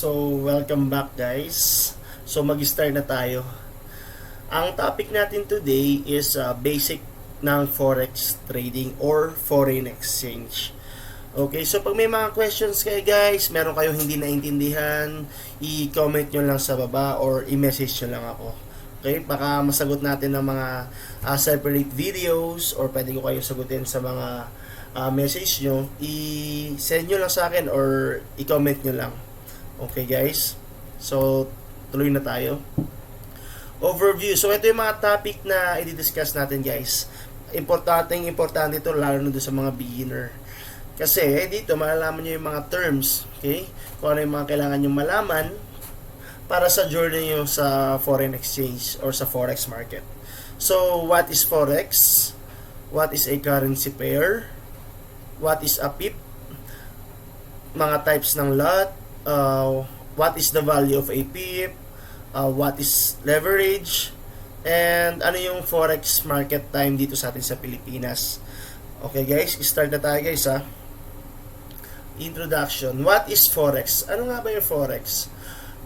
So, welcome back guys. So, mag-start na tayo. Ang topic natin today is basic ng forex trading or foreign exchange. Okay, so pag may mga questions kayo guys, meron kayong hindi naintindihan, i-comment nyo lang sa baba or i-message nyo lang ako. Okay, baka masagot natin ng mga separate videos or pwede ko kayo sagutin sa mga message nyo, i-send nyo lang sa akin or i-comment nyo lang. Okay guys, so tuloy na tayo. Overview. So ito yung mga topic na i-discuss natin guys. Importante ito lalo na sa mga beginner. Kasi dito malalaman nyo yung mga terms, okay? Kung ano yung mga kailangan nyo malaman para sa journey nyo sa foreign exchange or sa forex market. So what is forex? What is a currency pair? What is a pip? Mga types ng lot. What is the value of a pip? What is leverage? And ano yung forex market time dito sa atin sa Pilipinas? Okay guys, start na tayo guys ha. Introduction. What is forex? Ano nga ba yung forex?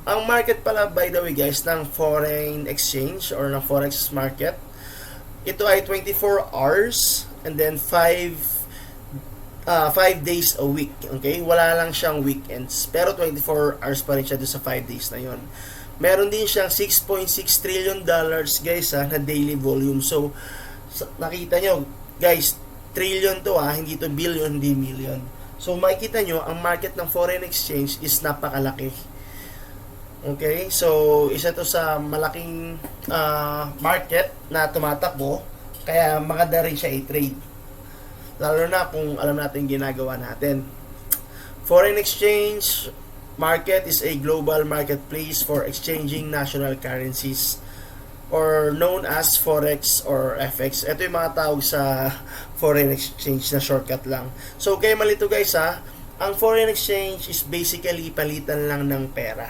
Ang market pala by the way guys ng foreign exchange or ng forex market, ito ay 24 hours and then 5 days a week. Okay? Wala lang siyang weekends. Pero 24 hours pa rin siya doon sa 5 days na yon. Meron din siyang 6.6 trillion dollars guys na daily volume. So, nakita nyo guys, trillion to hindi to billion, hindi million. So, makikita nyo, ang market ng foreign exchange is napakalaki. Okay? So, isa to sa malaking market na tumatakbo, kaya maganda rin siya i-trade. Lalo na kung alam natin ginagawa natin. Foreign exchange market is a global marketplace for exchanging national currencies or known as forex or FX. Ito yung mga tawag sa foreign exchange na shortcut lang. So, kayo malito guys ang foreign exchange is basically palitan lang ng pera.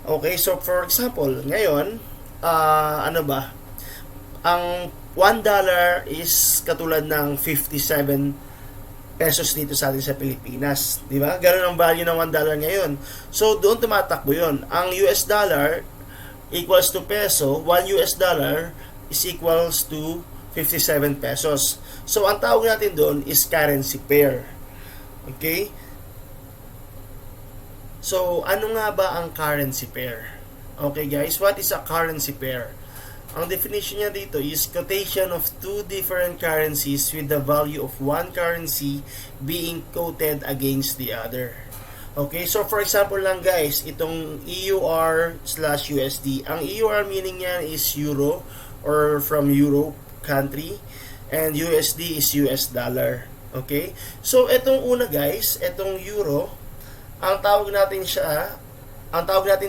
Okay, so for example, ngayon, ang $1 is katulad ng 57 pesos dito sa atin sa Pilipinas. Di ba? Ganun ang value ng $1 ngayon. So, doon tumatakbo yun. Ang US dollar equals to peso, 1 US dollar is equals to 57 pesos. So, ang tawag natin doon is currency pair. Okay? So, ano nga ba ang currency pair? Okay guys, what is a currency pair? Ang definition niya dito is quotation of two different currencies with the value of one currency being quoted against the other. Okay, so for example lang guys, itong EUR/USD. Ang EUR meaning niya is Euro or from Europe country and USD is US dollar. Okay? So itong una guys, itong Euro, ang tawag natin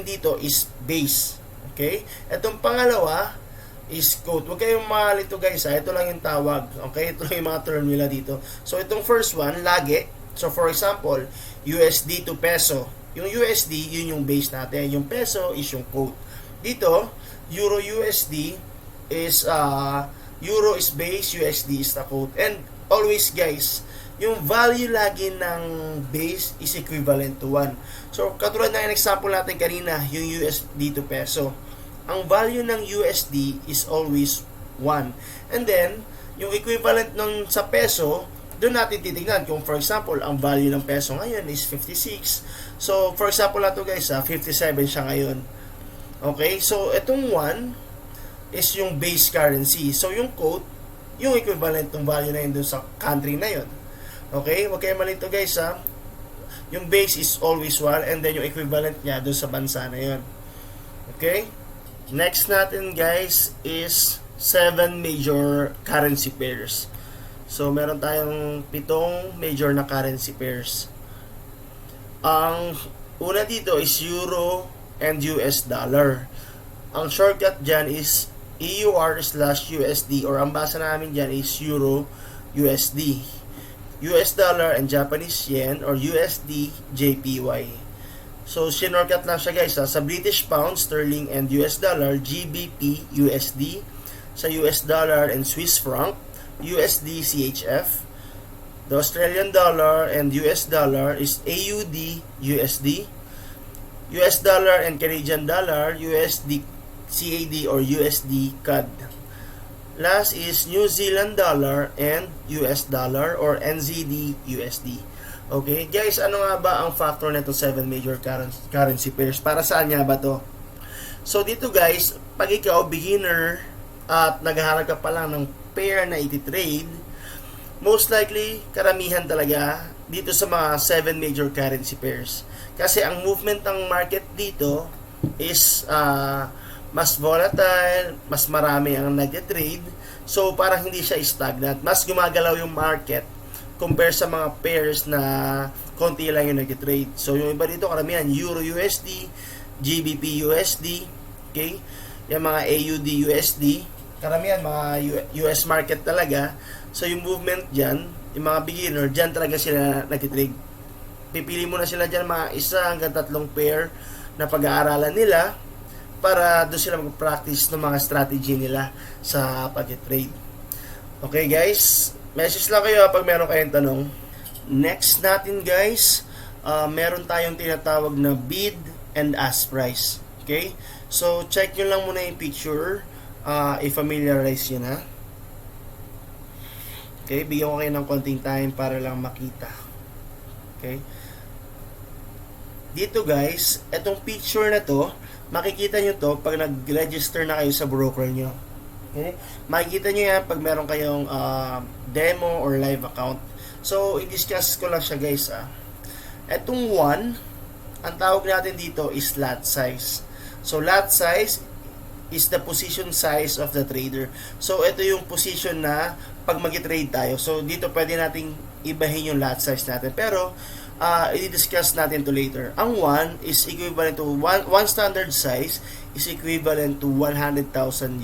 dito is base. Okay? Itong pangalawa is quote. Huwag kayong malito guys ito lang yung tawag. Okay? Ito lang yung mga term nila dito. So itong first one, lagi. So for example, USD to peso. Yung USD, yun yung base natin. Yung peso is yung quote. Dito, Euro USD is Euro is base, USD is the quote. And always guys, yung value lagi ng base is equivalent to 1. So katulad ng example natin kanina, yung USD to peso. Ang value ng USD is always 1. And then, yung equivalent ng sa peso, doon natin titingnan kung for example, ang value ng peso ngayon is 56. So, for example na to guys, 57 siya ngayon. Okay? So, itong 1 is yung base currency. So, yung quote, yung equivalent ng value na yun doon sa country na yun. Okay? Huwag kayo malito guys Yung base is always 1 and then yung equivalent niya doon sa bansa na yun. Okay? Next natin guys is 7 major currency pairs. So meron tayong 7 major na currency pairs. Ang una dito is Euro and US dollar. Ang shortcut dyan is EUR/USD or ang basa namin dyan is Euro USD. US dollar and Japanese yen or USD JPY. So, sinorkat lang siya guys sa British pound, sterling, and US dollar, GBP, USD. Sa US dollar and Swiss franc, USD, CHF. The Australian dollar and US dollar is AUD, USD. US dollar and Canadian dollar, USD CAD or USD CAD. Last is New Zealand dollar and US dollar or NZD USD. Okay, guys, ano nga ba ang factor na itong 7 major currency pairs? Para saan nga ba to? So dito guys, pag ikaw beginner at naghahanap ka pa lang ng pair na iti-trade, most likely karamihan talaga dito sa mga 7 major currency pairs. Kasi ang movement ng market dito is mas volatile, mas marami ang nag-trade. So parang hindi siya stagnant. Mas gumagalaw yung market compare sa mga pairs na konti lang yung nag-trade. So yung iba dito karamihan Euro USD, GBP USD, okay? Yung mga AUD USD, karamihan mga US market talaga. So yung movement diyan, yung mga beginner, diyan talaga sila nag-trade. Pipili mo na sila diyan mga 1 hanggang 3 pair na pag-aaralan nila para doon sila mag-practice ng mga strategy nila sa pag-trade. Okay guys, message lang kayo pag meron kayong tanong. Next natin guys, meron tayong tinatawag na bid and ask price. Okay? So, check nyo lang muna yung picture. I-familiarize nyo na. Okay? Bigyan ko kayo ng konting time para lang makita. Okay? Dito guys, etong picture na to, makikita nyo to pag nag-register na kayo sa broker nyo. Okay? Makikita nyo yan pag meron kayong demo or live account. So, i-discuss ko lang siya guys. Etong 1, ang tawag natin dito is lot size. So, lot size is the position size of the trader. So, ito yung position na pag mag-trade tayo. So, dito pwede nating ibahin yung lot size natin. Pero, i-discuss natin to later. Ang 1 is equivalent to 1 standard size is equivalent to 100,000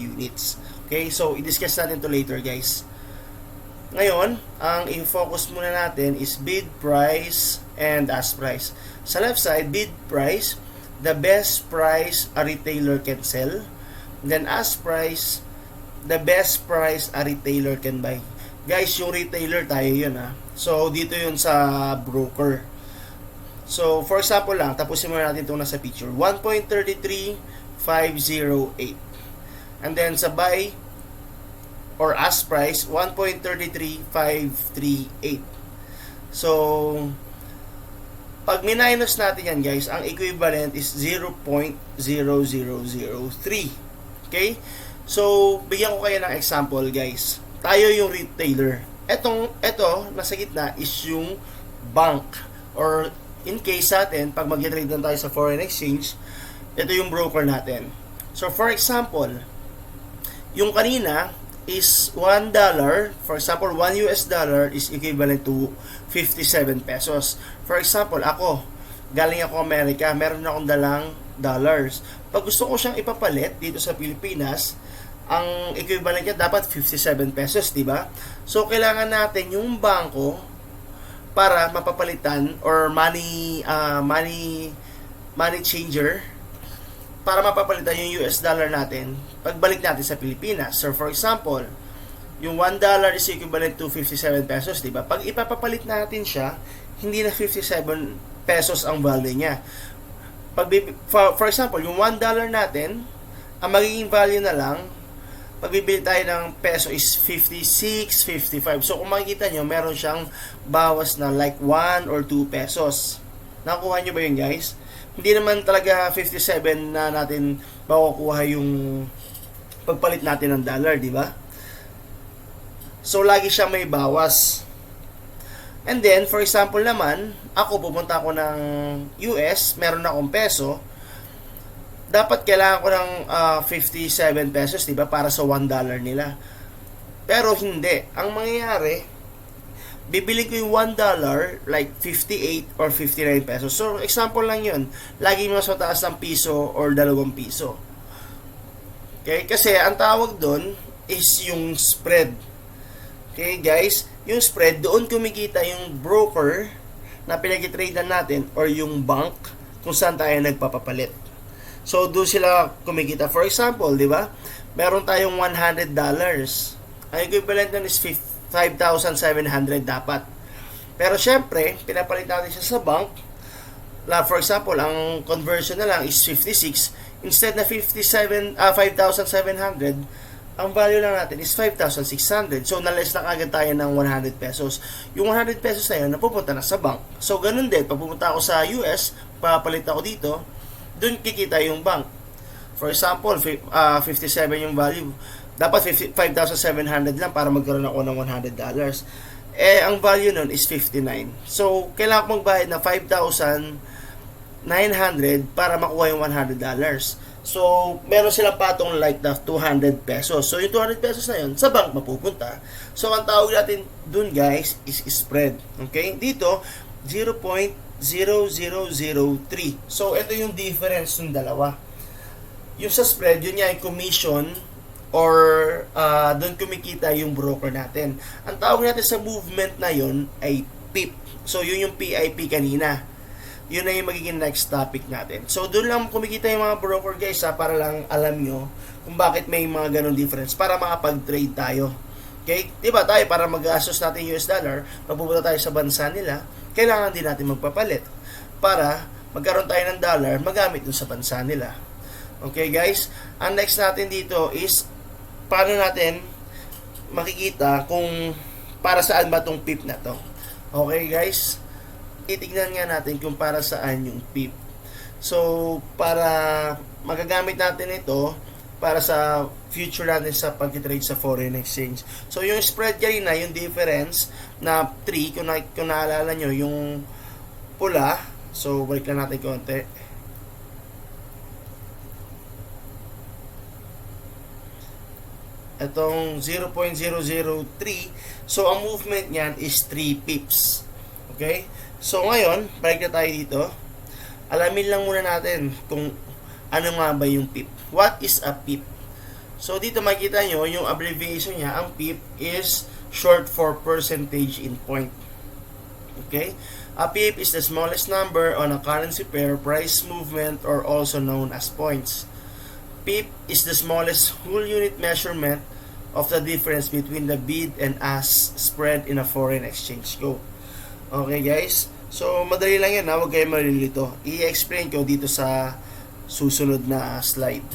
units. Okay, so i-discuss natin to later guys. Ngayon, ang i-focus muna natin is bid price and ask price. Sa left side, bid price, the best price a retailer can sell. Then ask price, the best price a retailer can buy. Guys, yung retailer tayo yun So, dito yun sa broker. So, for example lang, tapusin muna natin itong nasa picture. 1.33508. And then sa buy or ask price, 1.33538. So, pag minus natin yan guys, ang equivalent is 0.0003. Okay? So, bigyan ko kayo ng example guys. Tayo yung retailer. Ito, nasa gitna is yung bank. Or in case natin, pag mag-trade lang tayo sa foreign exchange, ito yung broker natin. So, for example, yung kanina is $1, for example, $1 is equivalent to 57 pesos. For example, ako, galing ako Amerika, meron akong dalang dollars. Pag gusto ko siyang ipapalit dito sa Pilipinas, ang equivalent niya dapat 57 pesos, di ba? So, kailangan natin yung bangko para mapapalitan or money changer para mapapalitan yung US dollar natin pagbalik natin sa Pilipinas. So, for example, yung $1 is equivalent to 57 pesos, di ba? Pag ipapapalit natin siya, hindi na 57 pesos ang value niya. For example, yung $1 natin, ang magiging value na lang pag bibili tayo ng peso is 56, 55. So, kung makikita nyo, meron siyang bawas na like 1 or 2 pesos. Nakuha nyo ba yun, guys? Hindi naman talaga 57 na natin makukuha yung pagpalit natin ng dollar, di ba? So, lagi siya may bawas. And then, for example naman, ako pupunta ako ng US, meron akong peso, dapat kailangan ko ng 57 pesos, di ba, para sa $1 nila. Pero hindi. Ang mangyayari, bibili ko yung $1 like 58 or 59 pesos. So, example lang yun. Lagi mas mataas ng piso or 2 piso. Okay? Kasi, ang tawag doon is yung spread. Okay, guys? Yung spread, doon kumikita yung broker na pinag-tradean natin or yung bank kung saan tayo nagpapapalit. So, doon sila kumikita. For example, di ba? Meron tayong $100. Ang equivalent nun is 5,700 dapat. Pero syempre, pinapalit natin siya sa bank For example, ang conversion na lang is 56. Instead na 5,700, ang value lang natin is 5,600. So, na-less na agad tayo ng 100 pesos. Yung 100 pesos na yun, napupunta na sa bank. So, ganun din. Pag pumunta ako sa US, papalit ako dito, dun kikita yung bank. For example, 57 yung value. Dapat 5,700 lang para magkaroon ako ng $100. Ang value nun is 59. So, kailangan ko magbayad na 5,900 para makuha yung $100. So, meron silang patong like na 200 pesos. So, yung 200 pesos na yun, sa bank mapupunta. So, ang tawag natin dun guys is spread. Okay? Dito, 0.0003. So, ito yung difference ng dalawa. Yung sa spread, yun nga yung commission or doon kumikita yung broker natin. Ang tawag natin sa movement na yun ay PIP. So, yun yung PIP kanina. Yun na yung magiging next topic natin. So, doon lang kumikita yung mga broker guys para lang alam nyo kung bakit may mga ganun difference para makapag-trade tayo. Okay? Diba tayo para mag-gastos natin US dollar, magpupunta tayo sa bansa nila, kailangan din natin magpapalit para magkaroon tayo ng dollar magamit dun sa bansa nila. Okay guys? Ang next natin dito is paano natin makikita kung para saan ba tong PIP na to. Okay guys? Titignan nga natin kung para saan yung PIP. So, para magagamit natin ito para sa future natin sa pag-trade sa foreign exchange. So, yung spread kanina, yung difference na 3, kung naalala nyo, yung pula. So, balik lang natin konti. Itong 0.003. So, ang movement niyan is 3 pips. Okay? So, ngayon, balik na tayo dito. Alamin lang muna natin kung ano nga ba yung PIP. What is a PIP? So, dito makikita nyo, yung abbreviation niya, ang PIP is short for percentage in point. Okay? A PIP is the smallest number on a currency pair, price movement, or also known as points. PIP is the smallest whole unit measurement of the difference between the bid and ask spread in a foreign exchange. Go. Okay guys, so madali lang yan, huwag kayo malilito. I-explain ko dito sa susunod na slide.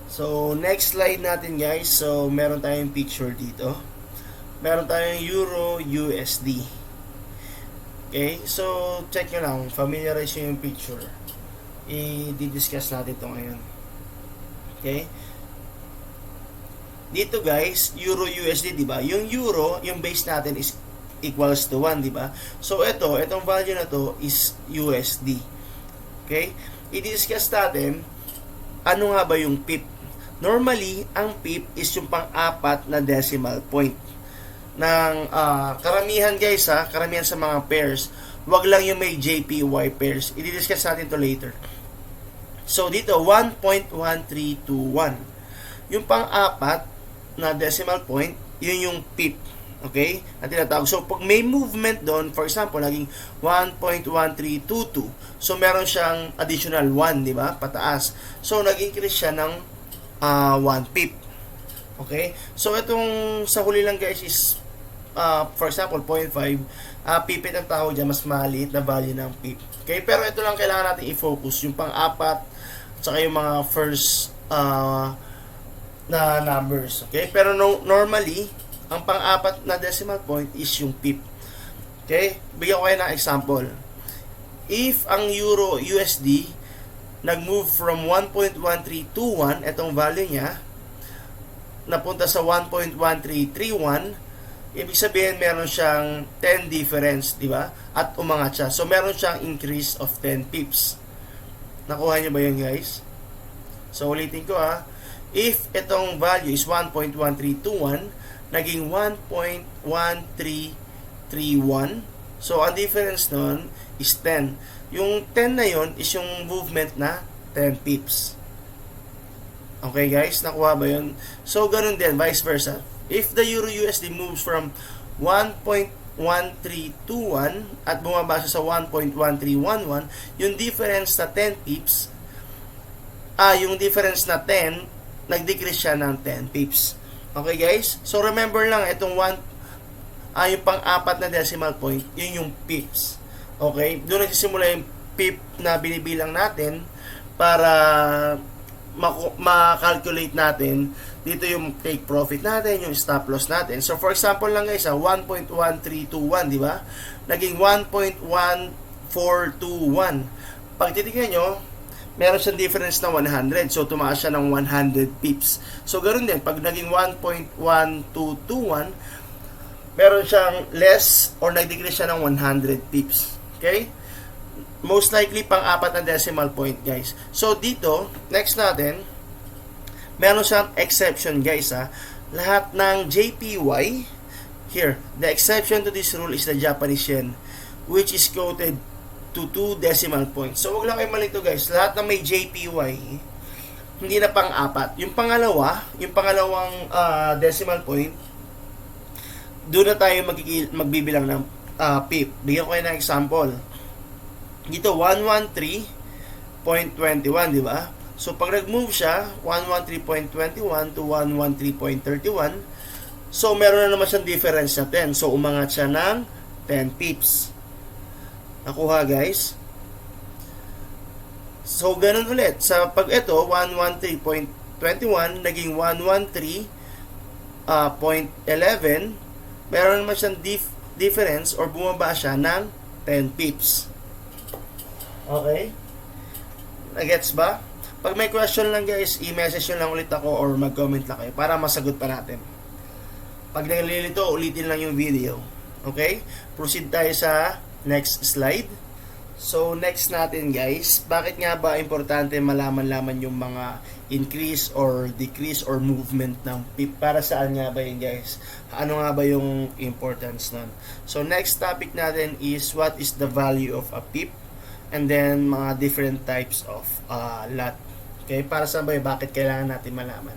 So next slide natin guys, so meron tayong picture dito. Meron tayong Euro USD. Okay, so check nyo lang, familiarize nyo yung picture. I-discuss natin ito ngayon. Okay, dito guys, Euro USD, di ba? Yung Euro, yung base natin is equals to 1, di ba? So, itong value na to is USD. Okay? I-discuss natin, ano nga ba yung PIP? Normally, ang PIP is yung pang-apat na decimal point. Ng karamihan guys karamihan sa mga pairs, wag lang yung may JPY pairs. I-discuss natin to later. So, dito, 1.1321. Yung pang-apat na decimal point, yun yung PIP. Okay? At tinatawag. So, pag may movement doon, for example, naging 1.1322. So, meron siyang additional 1, di ba? Pataas. So, nag-increase siya ng 1 pip. Okay? So, itong sa huli lang guys is, for example, 0.5. Pipit ang tawag dyan, mas maliit na value ng pip. Okay? Pero ito lang kailangan natin i-focus. Yung pang-apat, at saka yung mga first na numbers. Okay? Pero normally, ang pang-apat na decimal point is yung PIP. Okay? Bigyan ko kayo ng example. If ang Euro USD nag-move from 1.1321, itong value niya, napunta sa 1.1331, ibig sabihin meron siyang 10 difference, di ba? At umangat siya. So, meron siyang increase of 10 pips. Nakuha niyo ba yun, guys? So, ulitin ko If itong value is 1.1321, naging 1.1331. So, ang difference nun is 10. Yung 10 na yon is yung movement na 10 pips. Okay guys, nakuha ba yun? So, ganun din, vice versa. If the Euro USD moves from 1.1321 at bumaba siya sa 1.1311, yung difference na 10 pips, yung difference na 10, nag-decrease siya ng 10 pips. Okay guys? So remember lang, itong yung pang-apat na decimal point, yun yung pips. Okay? Doon nagsisimula yung pip na binibilang natin para ma-calculate natin dito yung take profit natin, yung stop loss natin. So for example lang guys, 1.1321, di ba? Naging 1.1421. Pag titignan nyo, meron siyang difference na 100. So tumaas siya ng 100 pips. So ganoon din, pag naging 1.1221, meron siyang less or nag-decrease siya ng 100 pips. Okay? Most likely pang-apat na decimal point guys. So dito, next natin, meron siyang exception guys ha. Lahat ng JPY, here, the exception to this rule is the Japanese yen, which is quoted to 2 decimal points. So wag lang kayo malito guys, lahat ng may JPY, hindi na pang-apat. Yung pangalawa, yung pangalawang decimal point, doon na tayo magbibilang ng pip. Bigyan ko kayo ng example. Dito 113.21, di ba? So pag nag-move siya 113.21 to 113.31, so meron na naman siyang difference na 10. So umangat siya ng 10 pips. Nakuha guys? So ganun ulit. Sa pag ito 113.21 naging 113.11, meron naman siyang difference or bumaba siya ng 10 pips. Okay? Nagets ba? Pag may question lang guys, i-message nyo lang ulit ako or mag-comment lang kayo para masagot pa natin. Pag nalilito, ulitin lang yung video. Okay? Proceed tayo sa next slide. So, next natin guys, bakit nga ba importante malaman-laman yung mga increase or decrease or movement ng PIP? Para saan nga ba yun guys? Ano nga ba yung importance nun? So, next topic natin is what is the value of a PIP? And then, mga different types of lot. Okay? Para saan ba yun? Bakit kailangan natin malaman?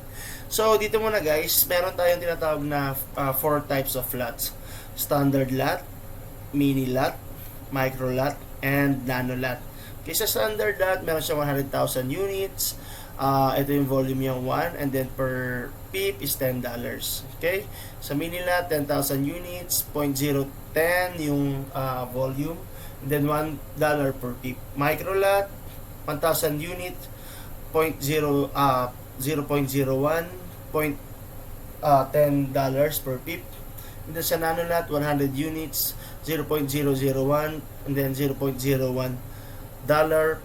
So, dito muna guys, meron tayong tinatawag na 4 types of lots. Standard lot, mini lot, micro lot, and nano lot. Okay, sa standard lot, meron siya 100,000 units. Ito yung volume yung 1, and then per pip is $10. Okay? Sa mini lot, 10,000 units, 0.010 yung volume, and then $1 per pip. Micro lot, 1,000 units, 0.01, $10 per pip. And then sa nano lot, 100 units, 0.001, and then $0.01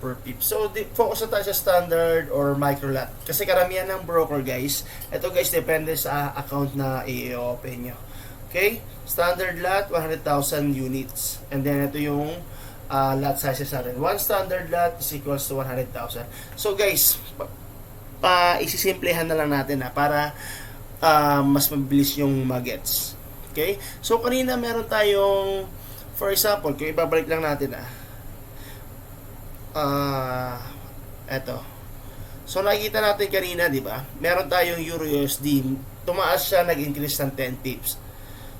per pip. So, focus na tayo sa standard or micro lot. Kasi karamihan ng broker guys, ito guys, depende sa account na i-open nyo. Okay? Standard lot, 100,000 units. And then, ito yung lot sizes natin. One standard lot is equals to 100,000. So, guys, isisimplehan na lang natin para mas mabilis yung magets. Okay? So, kanina meron tayong, for example, kung ibabalik lang natin eto. So, nakikita natin kanina, di ba? Meron tayong Euro USD. Tumaas siya, nag-increase ng 10 pips.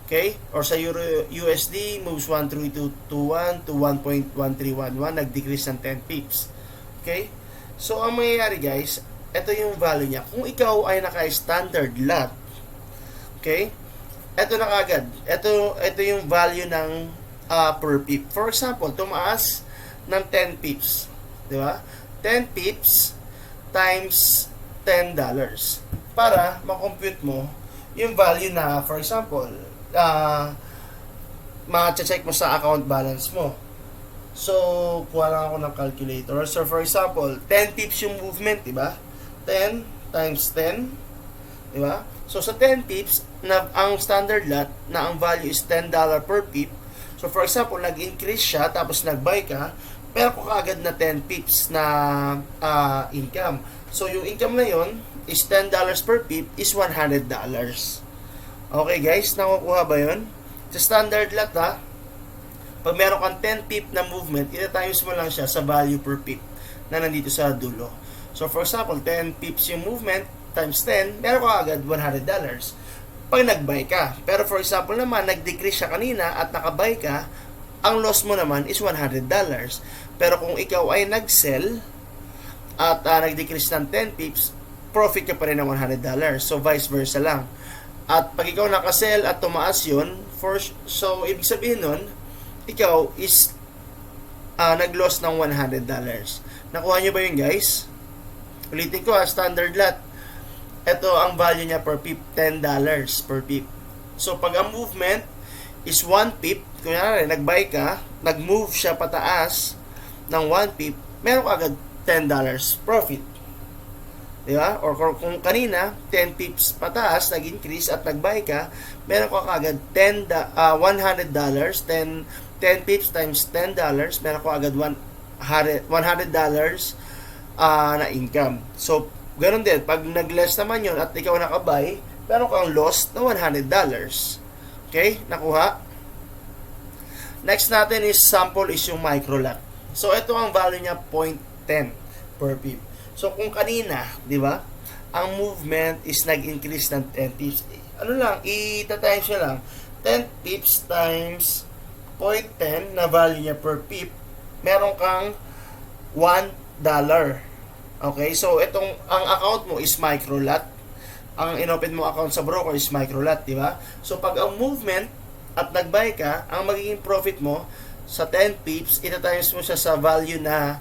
Okay? Or sa Euro USD, moves 13221 to 1.1311, nag-decrease ng 10 pips. Okay? So, ang mangyayari guys, ito yung value niya. Kung ikaw ay naka-standard lot, okay? Ito na kagad. Ito yung value ng per pip. For example, tumaas ng 10 pips. Di ba? 10 pips times $10. Para makompute mo yung value na, for example, ma-check mo sa account balance mo. So, kuha lang ako ng calculator. So, for example, 10 pips yung movement, di ba? 10 times 10, di ba? So, sa 10 pips, na ang standard lot, na ang value is $10 per pip. So, for example, nag-increase siya, tapos nag-buy ka, pero ko kaagad na 10 pips na income. So, yung income na yon is $10 per pip is $100. Okay, guys? Nakukuha ba yon? Sa standard lot, pag meron kang 10 pip na movement, ita-times mo lang siya sa value per pip na nandito sa dulo. So, for example, 10 pips yung movement, times 10, meron ka agad $100 pag nag-buy ka. Pero for example naman, nag-decrease siya kanina at naka-buy ka, ang loss mo naman is $100. Pero kung ikaw ay nag-sell at nag-decrease ng 10 pips, profit ka pa rin ng $100. So vice versa lang. At pag ikaw naka-sell at tumaas yun, so ibig sabihin nun, ikaw is nag-loss ng $100. Nakuha nyo ba yun, guys? Ulitin ko, standard lot. Ito ang value niya per pip, $10 per pip. So pag ang movement is 1 pip, kunyari nag-buy ka, nag-move siya pataas ng 1 pip, meron ka agad $10 profit. Di ba? Or kung kanina 10 pips pataas, nag-increase at nag-buy ka, meron ka agad $100, 10 pips times $10, meron ka agad $100 na income. So ganun din, pag nag-less naman yun at ikaw nakabay, meron kang loss na $100. Okay? Nakuha? Next natin is sample is yung micro lot. So ito ang value niya 0.10 per pip. So kung kanina, di ba? Ang movement is nag-increase ng 10 pips. Ano lang, i-times nyo lang. 10 pips times 0.10 na value niya per pip, meron kang $1. Okay, so ang account mo is micro lot. Ang inopen mo account sa broker is micro lot, di ba? So pag ang movement at nag-buy ka, ang magiging profit mo sa 10 pips, ita-times mo siya sa value na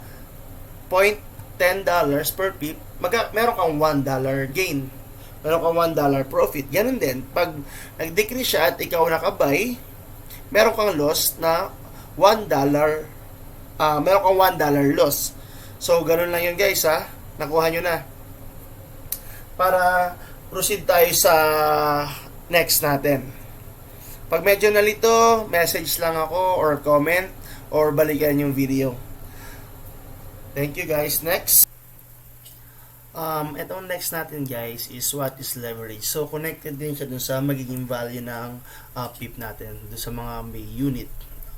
$0.10 per pip, meron kang $1 gain. Meron kang $1 profit. Ganun din, pag nag-decrease siya at ikaw nakabay, meron kang loss na $1, meron kang $1 loss. So, ganun lang yun guys ha. Nakuha nyo na. Para proceed tayo sa next natin. Pag medyo nalito, message lang ako or comment or balikan yung video. Thank you guys. Next. Itong next natin guys is what is leverage. So, connected din siya dun sa magiging value ng PIP natin. Dun sa mga may unit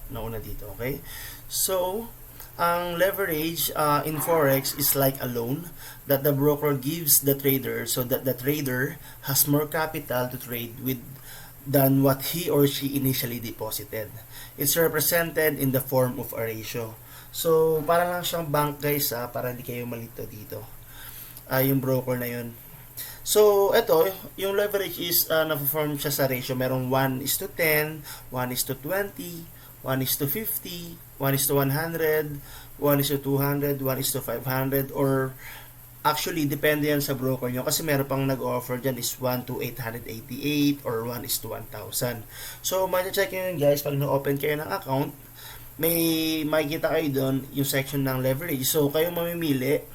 na una dito. Okay? So, ang leverage in Forex is like a loan that the broker gives the trader so that the trader has more capital to trade with than what he or she initially deposited. It's represented in the form of a ratio. So, parang lang siyang bank guys para hindi kayo malito dito. Yung broker na yun. So, ito, yung leverage is na-form siya sa ratio. Merong 1:10, 1:20, 1:50, 1:100, 1:200, 1:500, or actually, depende yan sa broker nyo kasi meron pang nag-offer dyan is 1:888 or 1:1000. So, ma-check nyo yun guys pag na-open kayo ng account, may makikita kayo doon yung section ng leverage. So, kayo mamimili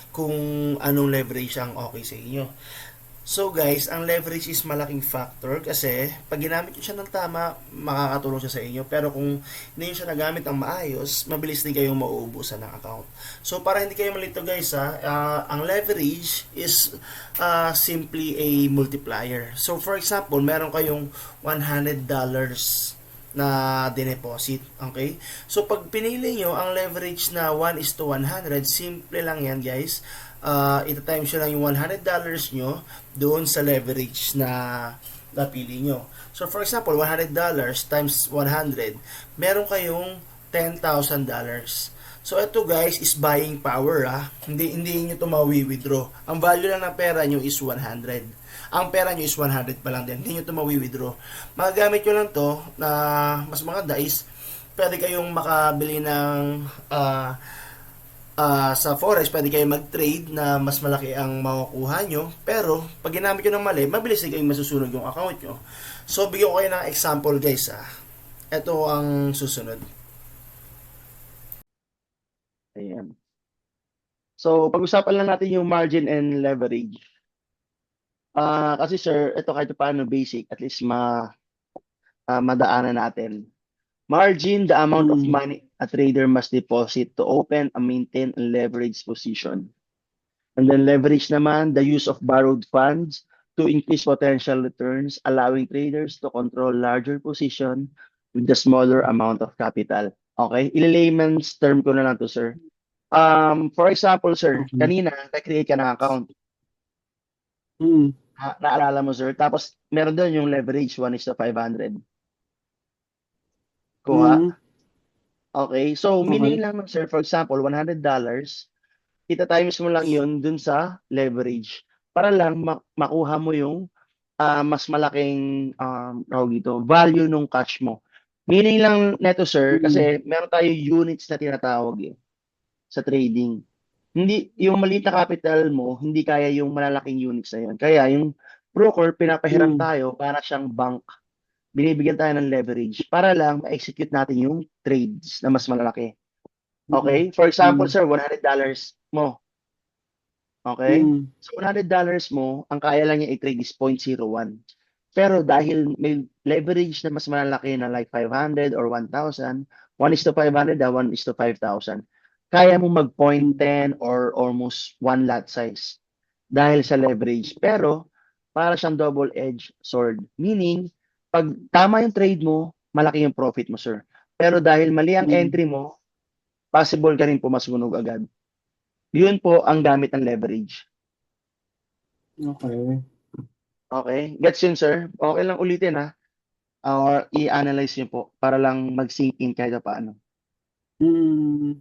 kung anong leverage ang okay sa inyo. So guys, ang leverage is malaking factor kasi pag ginamit nyo siya ng tama, makakatulong siya sa inyo. Pero kung hindi nyo siya nagamit ng maayos, mabilis din kayong mauubusan ng account. So para hindi kayo malito guys, ang leverage is simply a multiplier. So for example, meron kayong $100 na dineposit. Okay? So pag pinili nyo ang leverage na 1:100, simple lang yan guys. Ita-times nyo lang yung $100 nyo doon sa leverage na napili nyo. So for example, $100 times 100, meron kayong $10,000. So ito guys is buying power Hindi nyo ito mawi-withdraw. Ang value lang ng pera nyo is 100. Ang pera nyo is 100 pa lang din. Hindi nyo ito mawi-withdraw. Magagamit nyo lang to na mas maganda is pwede kayong makabili ng sa Forex, pwede kayo mag-trade na mas malaki ang makukuha nyo. Pero, pag ginamit nyo ng mali, mabilis din kayong masusunog yung account nyo. So, bigyan ko kayo ng example guys Ito ang susunod. Ayan. So, pag-usapan lang natin yung margin and leverage. Kasi sir, ito kahit paano basic, at least madaanan natin. Margin, the amount of money a trader must deposit to open and maintain a leverage position. And then leverage naman, the use of borrowed funds to increase potential returns, allowing traders to control larger position with the smaller amount of capital. Okay? Layman's term ko na lang to, sir. For example, sir, kanina, na-create ka ng account. Naalala mo, sir? Tapos, meron doon yung leverage, 1:500. Kuha. Okay, so meaning lang, sir, for example, $100, ita-times mo lang yun dun sa leverage para lang makuha mo yung mas malaking value nung cash mo. Meaning lang neto, sir, Mm. kasi meron tayo units na tinatawag sa trading. Hindi, yung maliit na capital mo, hindi kaya yung malalaking units na yun. Kaya yung broker, pinapahiram Mm. tayo para siyang bank. Binibigyan tayo ng leverage para lang ma-execute natin yung trades na mas malalaki. Mm. Okay? For example, Mm. sir, $100 mo. Okay? Mm. So, $100 mo, ang kaya lang niya i-trade is 0.01. Pero dahil may leverage na mas malalaki na like 500 or 1,000, 1 is to 500, 1 is to 5,000, kaya mo mag point Mm. 10 or almost 1 lot size dahil sa leverage. Pero, para siyang double-edged sword. Meaning, pag tama yung trade mo, malaki yung profit mo, sir. Pero dahil mali ang Mm. entry mo, possible ka rin pumasunog agad. Yun po ang gamit ng leverage. Okay. Okay? Gets yun, sir? Okay lang ulitin, ha? Or i-analyze nyo po para lang mag-sink in kahit pa paano. Mm.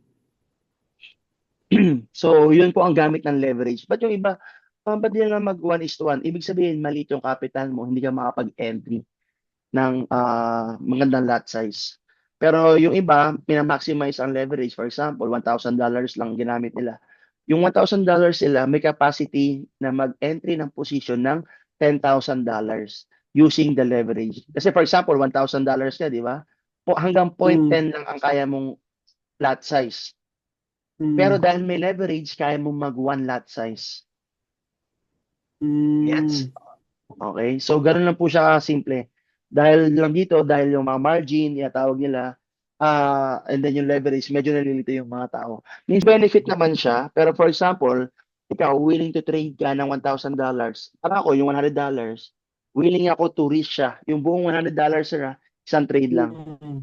So, yun po ang gamit ng leverage. But yung iba, ba't di na mag 1 is to 1? Ibig sabihin, maliit yung capital mo, hindi ka makapag-entry ng magandang lot size. Pero yung iba, pinamaximize ang leverage. For example, $1,000 lang ginamit nila. Yung $1,000 nila, may capacity na mag-entry ng position ng $10,000 using the leverage. Kasi for example, $1,000 ka, di ba? Hanggang point Mm. 10 lang ang kaya mong lot size. Pero Mm. dahil may leverage, kaya mong mag one lot size. Gets? Mm. Okay? So, ganun lang po siya simple. Dahil lang dito, dahil yung mga margin, tawag nila, and then yung leverage, medyo nalilito yung mga tao. Means benefit naman siya, pero for example, ikaw, willing to trade ka ng $1,000. Para ako, yung $100, willing ako to risk siya. Yung buong $100, sir, isang trade lang. Mm.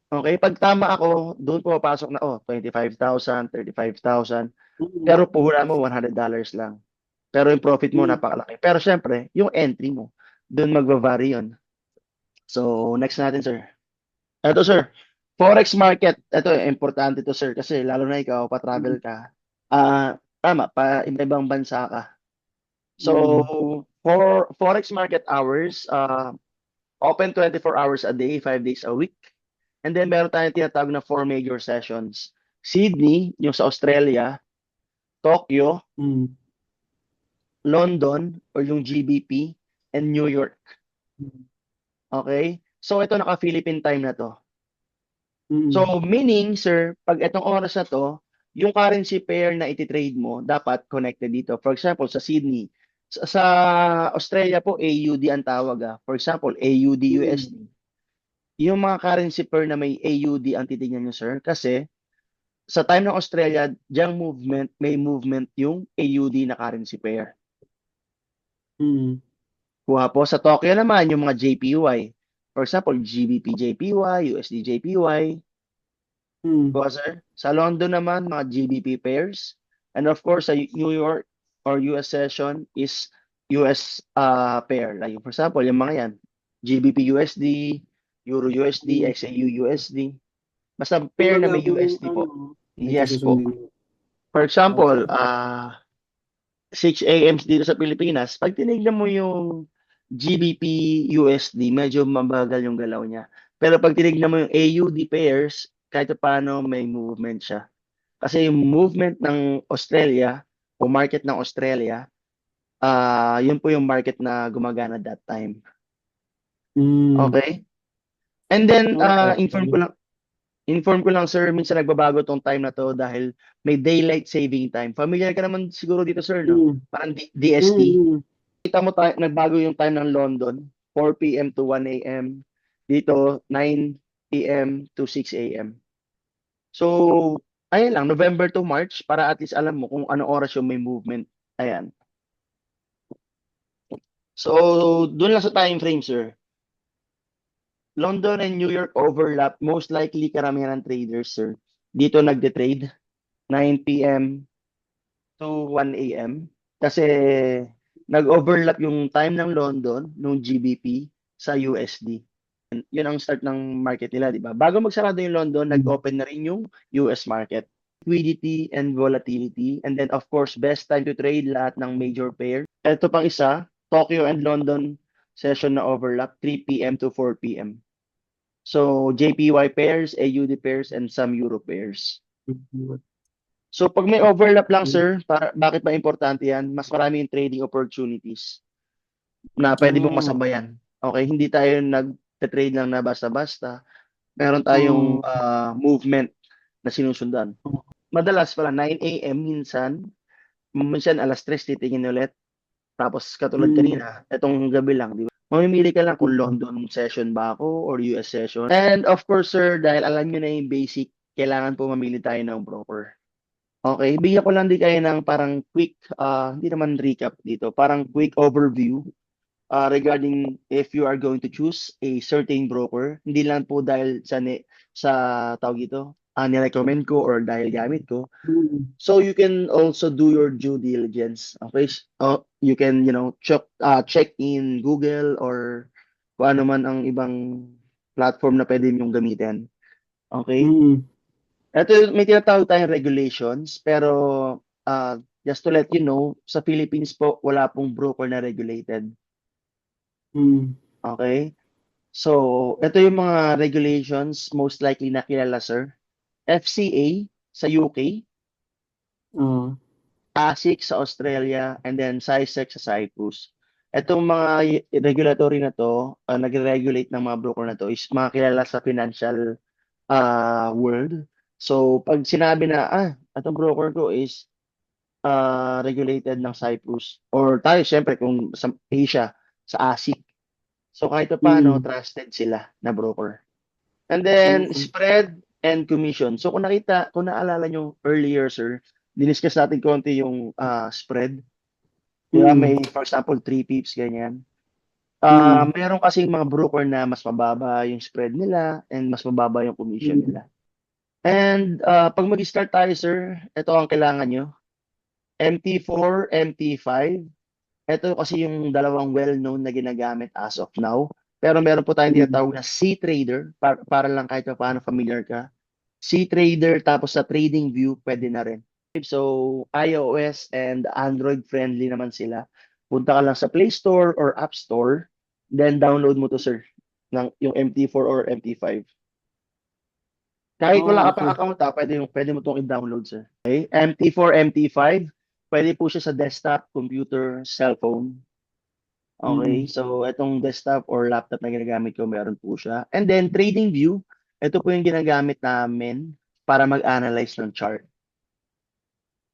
Okay? Pag tama ako, doon pumapasok na, 25,000, 35,000. Mm. Pero puhunan mo, $100 lang. Pero yung profit mo Mm. napakalaki. Pero syempre, yung entry mo, doon magva-vary yun. So, next natin, sir. Ito, sir. Forex market. Ito, importante to, sir. Kasi lalo na ikaw, pa-travel Mm. ka. Tama, pa iba-ibang bansa ka. So, Mm. for Forex market hours, open 24 hours a day, 5 days a week. And then, meron tayong tinatawag na 4 major sessions. Sydney, yung sa Australia, Tokyo, Mm. London, or yung GBP, and New York. Okay? So, ito naka-Philippine time na to. Mm. So, meaning, sir, pag itong oras na to, yung currency pair na iti-trade mo, dapat connected dito. For example, sa Sydney. Sa Australia po, AUD ang tawag. For example, AUD Mm. USD. Yung mga currency pair na may AUD ang titignan nyo, sir. Kasi sa time ng Australia, diyang movement, may movement yung AUD na currency pair. Mm. Kuha po sa Tokyo naman, yung mga JPY. For example, GBP JPY, USD JPY. Mm. Kuha, sir. Sa London naman, mga GBP pairs. And of course, sa New York or US session is US pair. Like, for example, yung mga yan, GBP USD, Euro USD, Mm. XAU USD. Basta pair na Kumbaga may kung USD ano, po. may Yes po. kasusundin mo. For example, Okay. 6 a.m. dito sa Pilipinas, pag tinignan mo yung GBP USD, medyo mabagal yung galaw niya. Pero pag tinignan mo yung AUD pairs, kahit paano may movement siya. Kasi yung movement ng Australia o market ng Australia, yun po yung market na gumagana that time. Mm. Okay? And then, Okay. inform ko lang, sir, minsan nagbabago tong time na to dahil may daylight saving time. Familiar ka naman siguro dito, sir, no? Mm. Parang DST. Mm. Kita mo tayo, nagbago yung time ng London, 4 p.m. to 1 a.m. Dito, 9 p.m. to 6 a.m. So, ayun lang, November to March para at least alam mo kung ano oras yung may movement. Ayan. So, doon lang sa time frame, sir. London and New York overlap. Most likely, karamihan ng traders, sir. Dito nagde-trade, 9 p.m. to 1 a.m. Kasi nag-overlap yung time ng London, nung GBP, sa USD. Yun ang start ng market nila, di ba? Bago magsarado yung London, Mm. nag-open na rin yung US market. Liquidity and volatility. And then, of course, best time to trade lahat ng major pair. Ito pang isa, Tokyo and London session na overlap, 3 p.m. to 4 p.m. So, JPY pairs, AUD pairs, and some Euro pairs. So, pag may overlap lang, sir, bakit ba importante yan? Mas marami yung trading opportunities na pwede mong Ah, masabayan. Okay, hindi tayo nag-trade lang na basta-basta. Meron tayong oo. movement na sinusundan. Madalas pala 9 a.m. minsan alas 3 titingin ulit. Tapos katulad Mm, kanina, etong gabi lang, di ba? Mamimili ka lang kung mm, London session ba ako or US session. And of course, sir, dahil alam nyo na yung basic, kailangan po mamili tayo ng broker. Okay, bigyan ko lang din kayo ng parang quick, hindi naman recap dito, parang quick overview regarding if you are going to choose a certain broker. Hindi lang po dahil sa tawag ito, nirecommend ko or dahil gamit ko. mm, So you can also do your due diligence. Okay? You can, check in Google or kung ano man ang ibang platform na pwede mong gamitin. Okay? mm, Ito, may tinatawag tayong regulations, pero just to let you know, sa Philippines po, wala pong broker na regulated. mm. Okay? So, ito yung mga regulations most likely na kilala, sir. FCA sa UK, Ah, ASIC sa Australia, and then SISEC sa Cyprus. Itong mga regulatory na to, nagre-regulate ng mga broker na to is mga kilala sa financial world. So, pag sinabi na, itong broker ko is regulated ng Cyprus, or tayo, syempre, kung sa Asia, sa ASIC. So, kahit pa paano, mm. trusted sila na broker. And then, Okay. spread and commission. So, kung naalala nyo earlier, sir, diniscuss natin konti yung spread. Di ba? Mm, May, for example, 3 pips, ganyan. mm, Meron kasi mga broker na mas mababa yung spread nila and mas mababa yung commission mm, nila. And pag mag-start tayo, sir, ito ang kailangan nyo. MT4, MT5. Ito kasi yung dalawang well-known na ginagamit as of now. Pero meron po tayong mm. tinatawag na C-Trader para lang kahit pa paano familiar ka. C-Trader tapos sa TradingView pwede na rin. So iOS and Android friendly naman sila. Punta ka lang sa Play Store or App Store, then download mo to, sir, yung MT4 or MT5. Kahit Ah, wala ka pang okay. account, pwede mo itong i-download, sir. Okay? MT4, MT5, pwede po siya sa desktop, computer, cellphone. Okay, Mm, so itong desktop or laptop na ginagamit ko, meron po siya. And then TradingView, ito po yung ginagamit namin para mag-analyze ng chart.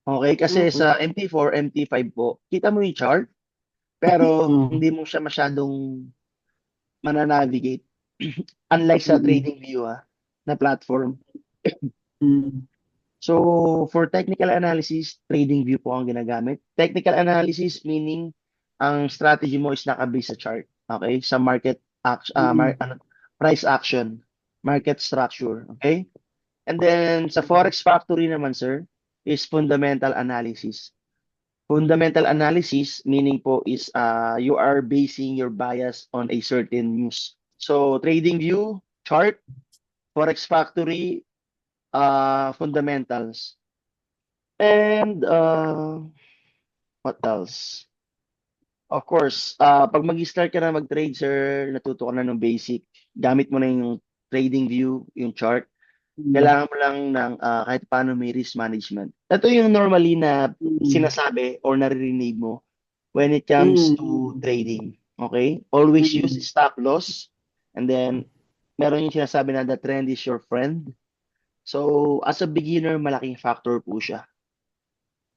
Okay, kasi okay. sa MT4, MT5 po, kita mo yung chart, pero Ah, hindi mo siya masyadong mananavigate. Unlike sa mm, TradingView na platform. mm, So, for technical analysis, TradingView po ang ginagamit. Technical analysis meaning ang strategy mo is nakabase sa chart. Okay? Sa market action, mm, price action, market structure. Okay? And then sa Forex Factory naman, sir, is fundamental analysis. Fundamental analysis meaning po is you are basing your bias on a certain news. So, TradingView, chart, Forex Factory, fundamentals. And what else? Of course, pag mag-start ka na mag-trade, sir, natuto ka na ng basic. Gamit mo na yung trading view, yung chart. mm, Kailangan mo lang ng kahit paano may risk management. Ito yung normally na mm, sinasabi or naririnig mo when it comes to mm, trading. Okay? Always use mm, stop loss. And then, meron yung sinasabi na the trend is your friend. So, as a beginner, malaking factor po siya.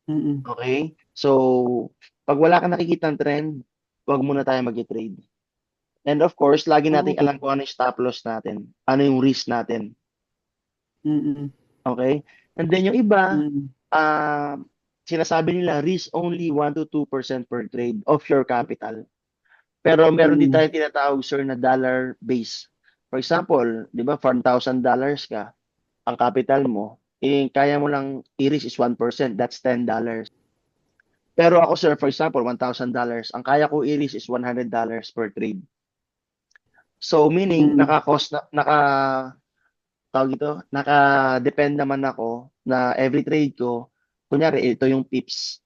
mm, Okay? So, pag wala kang nakikitang trend, huwag muna tayo mag-trade. And of course, lagi nating okay. alam kung ano yung stop loss natin, ano yung risk natin. Mm, Okay? And then yung iba, mm, ah sinasabi nila risk only 1 to 2% per trade of your capital. Pero meron din mm, tayong tinatawag, sir, na dollar base. For example, di ba, $1,000 ka, ang capital mo, kaya mo lang i-risk is 1%, that's $10. Pero ako, sir, for example, $1,000, ang kaya ko i-risk is $100 per trade. So, meaning, mm, tawag ito, naka-depend naman ako na every trade ko, kunyari, ito yung pips.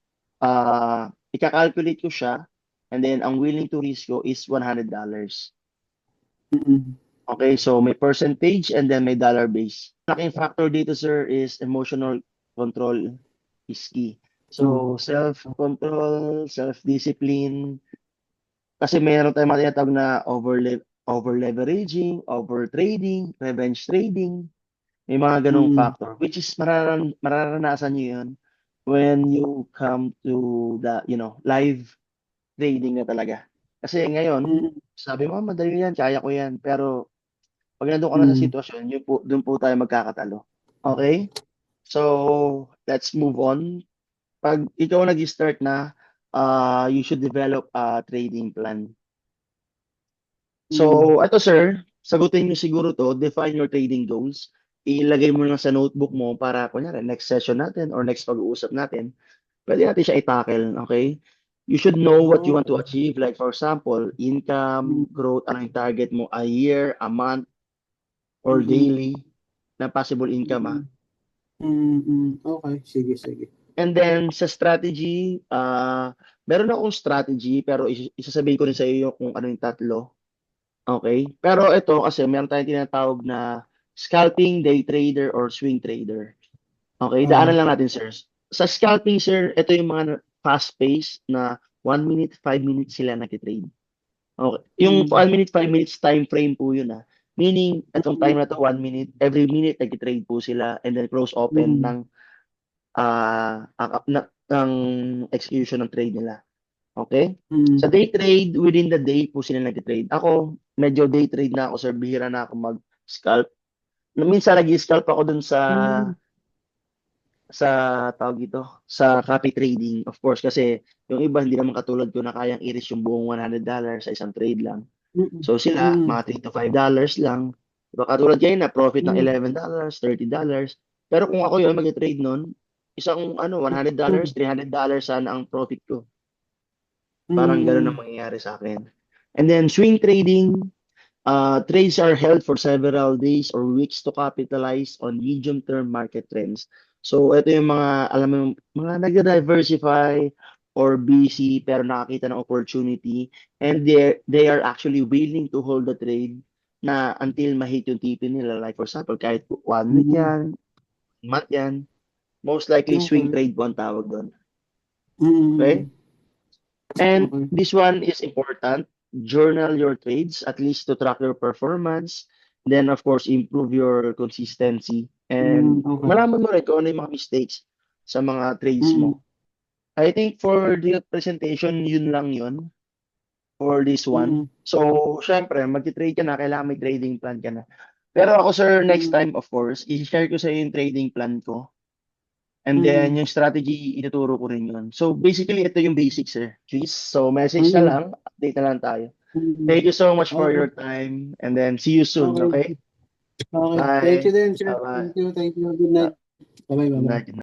Ika-calculate ko siya, and then, ang willing to risk ko is $100. mm. Okay, so may percentage and then may dollar base. Malaking factor dito, sir, is emotional control is key. So, self-control, self-discipline, kasi meron tayong mga tinatawag na over-leveraging, over-trading, revenge trading, may mga ganong factor, which is mararanasan nyo yun when you come to the, live trading na talaga. Kasi ngayon, sabi mo, madali yan, kaya ko yan. Pero pag nandun ka na sa sitwasyon, doon po tayo magkakatalo. Okay? So, let's move on. Pag ikaw nag-start na, you should develop a trading plan. So, ito sir, sagutin niyo siguro to, define your trading goals. Ilagay mo lang sa notebook mo para, kunyari, next session natin or next pag-uusap natin, pwede natin siya i-tackle, okay? You should know what you want to achieve. Like, for example, income, growth, ano yung target mo, a year, a month, or daily na possible income, Okay, sige, sige. And then, sa strategy, meron akong strategy, pero isasabihin ko rin sa iyo kung ano yung tatlo. Okay? Pero ito, kasi meron tayong tinatawag na scalping, day trader, or swing trader. Okay? Daanan lang natin, sir. Sa scalping, sir, ito yung mga fast-paced na 1 minute, 5 minutes sila nag-trade. Okay. Yung 1 minute, 5 minutes time frame po yun. Meaning, itong time na to, 1 minute, every minute nag-trade po sila and then close open ng execution ng trade nila. Okay? Sa day trade, within the day po sila nag-trade. Ako, medyo day trade na ako, sir. Bihira na ako mag-scalp. Minsan nag-scalp ako dun sa tawag ito, sa copy trading, of course, kasi yung iba hindi naman katulad ko na kayang i-risk yung buong $100 sa isang trade lang. So sila, mga $3 to $5 lang. Diba, katulad kayo na profit ng $11, $30. Pero kung ako yun mag-trade nun, isang $100, $300 sana ang profit ko. Parang gano'n ang mangyayari sa akin. And then swing trading, trades are held for several days or weeks to capitalize on medium-term market trends. So ito yung mga, alam mo, mga nag-diversify or busy pero nakakita ng opportunity and they are actually willing to hold the trade na until ma-hit yung TP nila. Like for example, kahit 1 week yan, month yan, most likely swing trade po ang tawag doon. Okay? And this one is important. Journal your trades, at least to track your performance. Then, of course, improve your consistency. And malaman mo rin kung ano yung mga mistakes sa mga trades mo. I think for the presentation, yun lang yun for this one. So, syempre, mag-trade ka na, kailangan may trading plan ka na. Pero ako, sir, next time, of course, i-share ko sa iyo yung trading plan ko. And then, yung strategy, ituturo ko rin yun. So, basically, ito yung basics, sir. Please. So, message na lang. Update na lang tayo. Thank you so much for your time. And then, see you soon, okay? Okay. Bye. Thank you din, sir. Bye-bye. Thank you. Good night. Bye-bye. Good night.